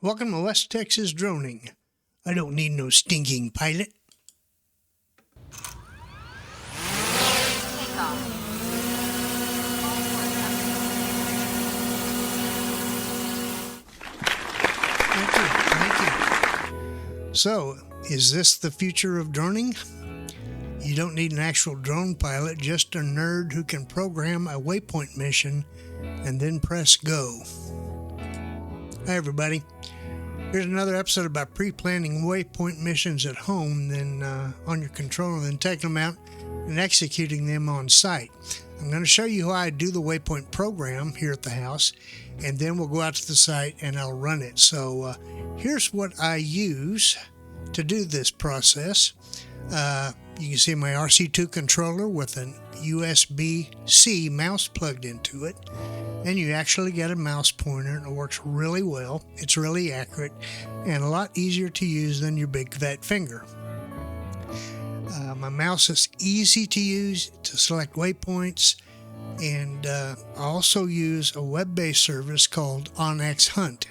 Welcome to West Texas Droning. I don't need no stinking pilot. Thank you. So, is this the future of droning? You don't need an actual drone pilot, just a nerd who can program a Waypoint mission and then press go. Hi everybody. Here's another episode about pre-planning Waypoint missions at home, then on your controller, then taking them out and executing them on site. I'm going to show you how I do the Waypoint program here at the house, and then we'll go out to the site and I'll run it. So here's what I use to do this process. You can see my RC2 controller with an USB-C mouse plugged into it. And you actually get a mouse pointer, and it works really well. It's really accurate and a lot easier to use than your big fat finger. My mouse is easy to use to select waypoints, and I also use a web-based service called OnX Hunt,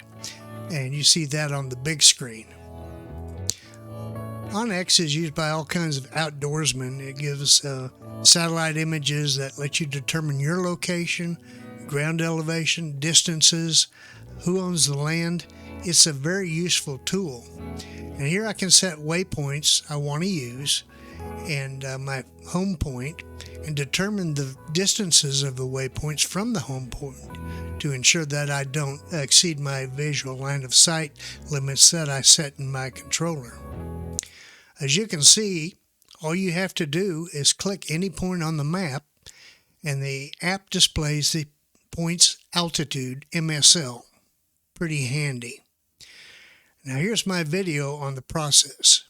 and you see that on the big screen. OnX is used by all kinds of outdoorsmen. It gives satellite images that let you determine your location, ground elevation, distances, who owns the land. It's a very useful tool. And here I can set waypoints I want to use and my home point, and determine the distances of the waypoints from the home point to ensure that I don't exceed my visual line of sight limits that I set in my controller. As you can see, all you have to do is click any point on the map, and the app displays the point's altitude, MSL. Pretty handy. Now here's my video on the process.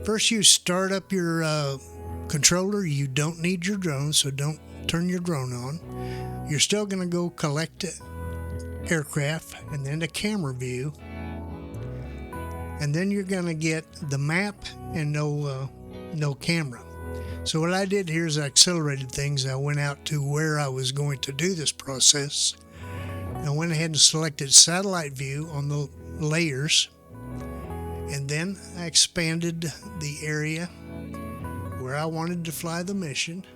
First, you start up your controller. You don't need your drone, so don't turn your drone on. You're still going to go collect aircraft and then the camera view. And then you're going to get the map and no camera. So what I did here is I accelerated things. I went out to where I was going to do this process. I went ahead and selected satellite view on the layers. And then I expanded the area where I wanted to fly the mission.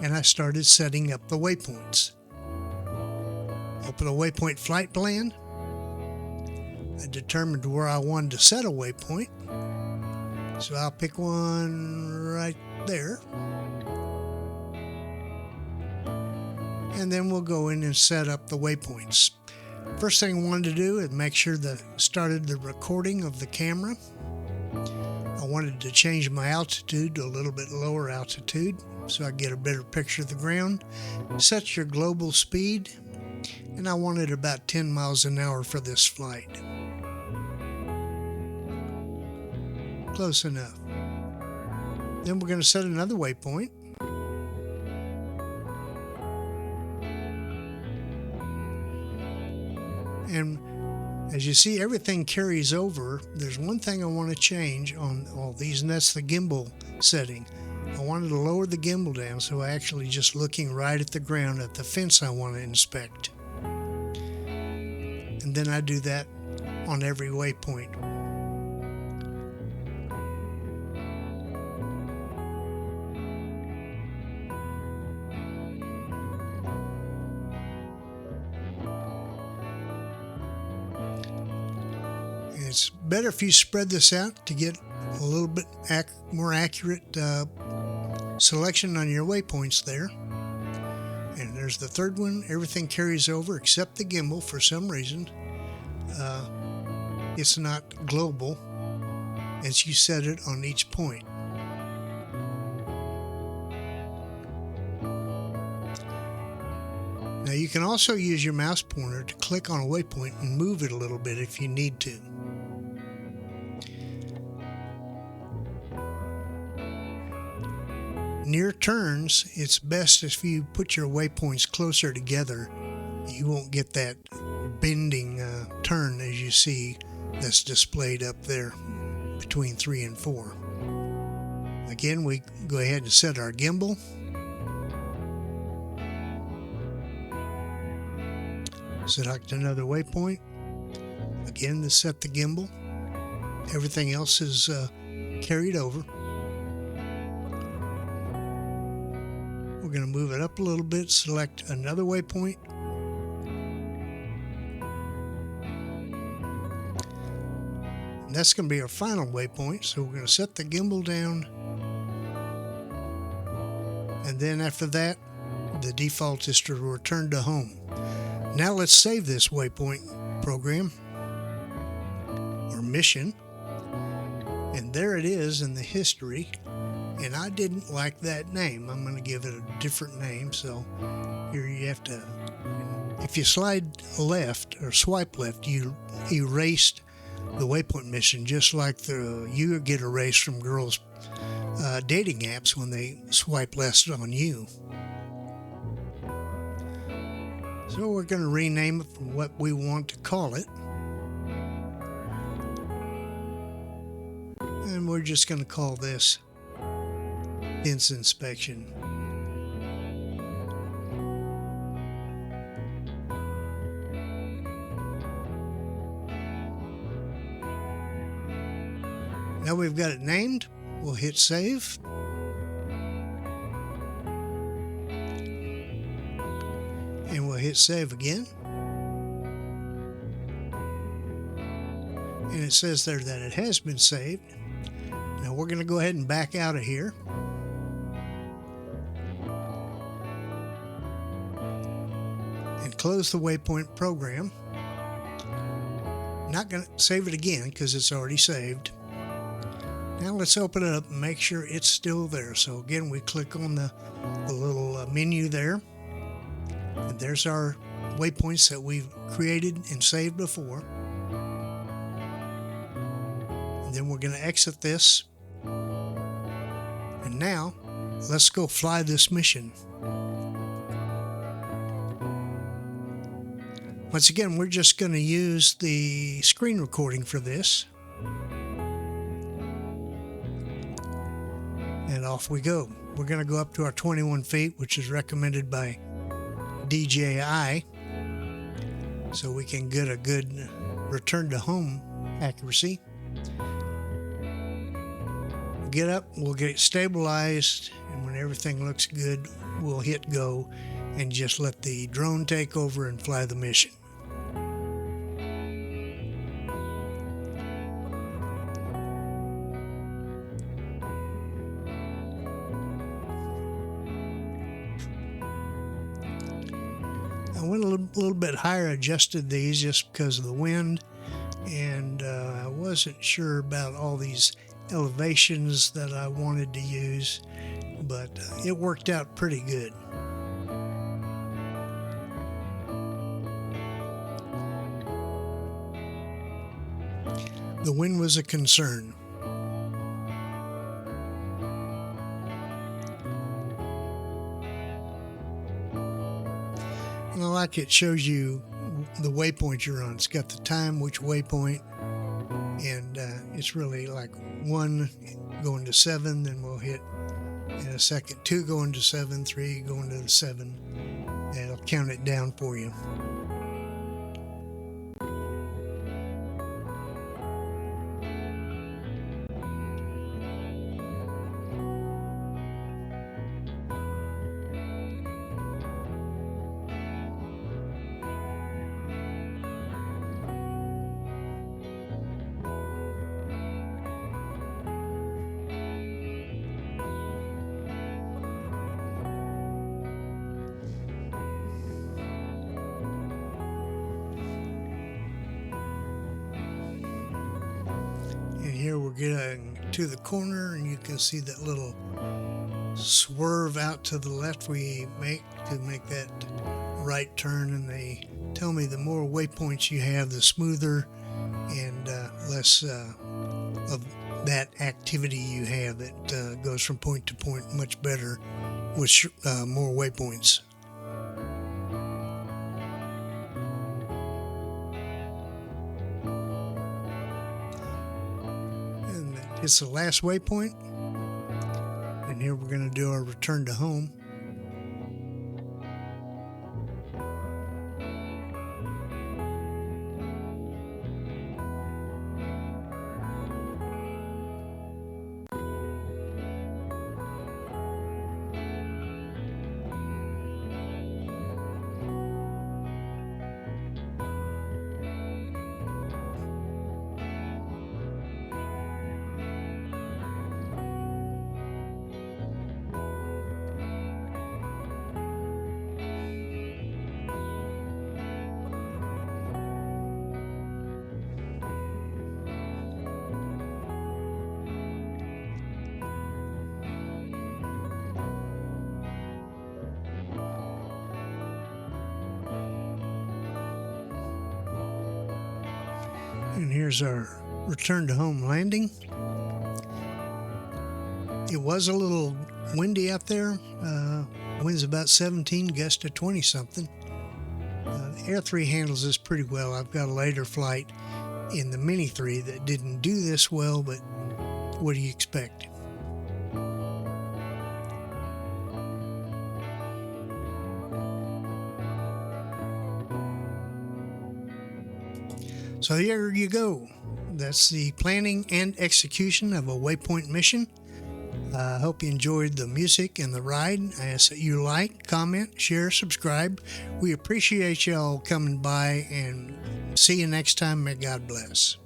And I started setting up the waypoints. Open a waypoint flight plan. I determined where I wanted to set a waypoint. So I'll pick one right there. And then we'll go in and set up the waypoints. First thing I wanted to do is make sure that I started the recording of the camera. I wanted to change my altitude to a little bit lower altitude so I get a better picture of the ground. Set your global speed, and I wanted about 10 miles an hour for this flight. Close enough. Then we're going to set another waypoint. And as you see, everything carries over. There's one thing I want to change on all these, and that's the gimbal setting. I wanted to lower the gimbal down so I actually just looking right at the ground at the fence I want to inspect. And then I do that on every waypoint. It's better if you spread this out to get a little bit more accurate selection on your waypoints there. And there's the third one. Everything carries over except the gimbal. For some reason, it's not global as you set it on each point. Now you can also use your mouse pointer to click on a waypoint and move it a little bit if you need to. Near turns, it's best if you put your waypoints closer together. You won't get that bending turn as you see that's displayed up there between 3 and 4. Again, we go ahead and set our gimbal. Select another waypoint. Again, to set the gimbal. Everything else is carried over. We're going to move it up a little bit, select another waypoint. And that's going to be our final waypoint. So we're going to set the gimbal down. And then after that, the default is to return to home. Now let's save this waypoint program or mission. And there it is in the history. And I didn't like that name. I'm going to give it a different name. So here you have to, if you slide left or swipe left, you erased the Waypoint Mission, just like you get erased from girls' dating apps when they swipe left on you. So we're going to rename it from what we want to call it. And we're just going to call this Fence Inspection. Now we've got it named, we'll hit save. And we'll hit save again. And it says there that it has been saved. Now we're going to go ahead and back out of here. And close the Waypoint program. Not going to save it again because it's already saved. Now let's open it up and make sure it's still there. So again, we click on the little menu there. And there's our waypoints that we've created and saved before. And then we're going to exit this. And now, let's go fly this mission. Once again, we're just going to use the screen recording for this. And off we go. We're going to go up to our 21 feet, which is recommended by DJI, so we can get a good return to home accuracy. Get up, we'll get it stabilized, and when everything looks good, we'll hit go and just let the drone take over and fly the mission. I went a little bit higher, adjusted these just because of the wind, and I wasn't sure about all these elevations that I wanted to use, but it worked out pretty good. The wind was a concern. And I like it shows you the waypoint you're on. It's got the time, which waypoint, and it's really like 1 going to 7, then we'll hit in a second 2 going to 7, 3 going to the 7, and it'll count it down for you. Here we're getting to the corner, and you can see that little swerve out to the left we make to make that right turn. And they tell me the more waypoints you have, the smoother and less of that activity you have. It goes from point to point much better with more waypoints. It's the last waypoint, and here we're going to do our return to home. And here's our return to home landing. It was a little windy out there. Winds about 17, gust to 20 something. Air 3 handles this pretty well. I've got a later flight in the Mini 3 that didn't do this well, but what do you expect? So there you go. That's the planning and execution of a Waypoint mission. I hope you enjoyed the music and the ride. I ask that you like, comment, share, subscribe. We appreciate y'all coming by, and see you next time. May God bless.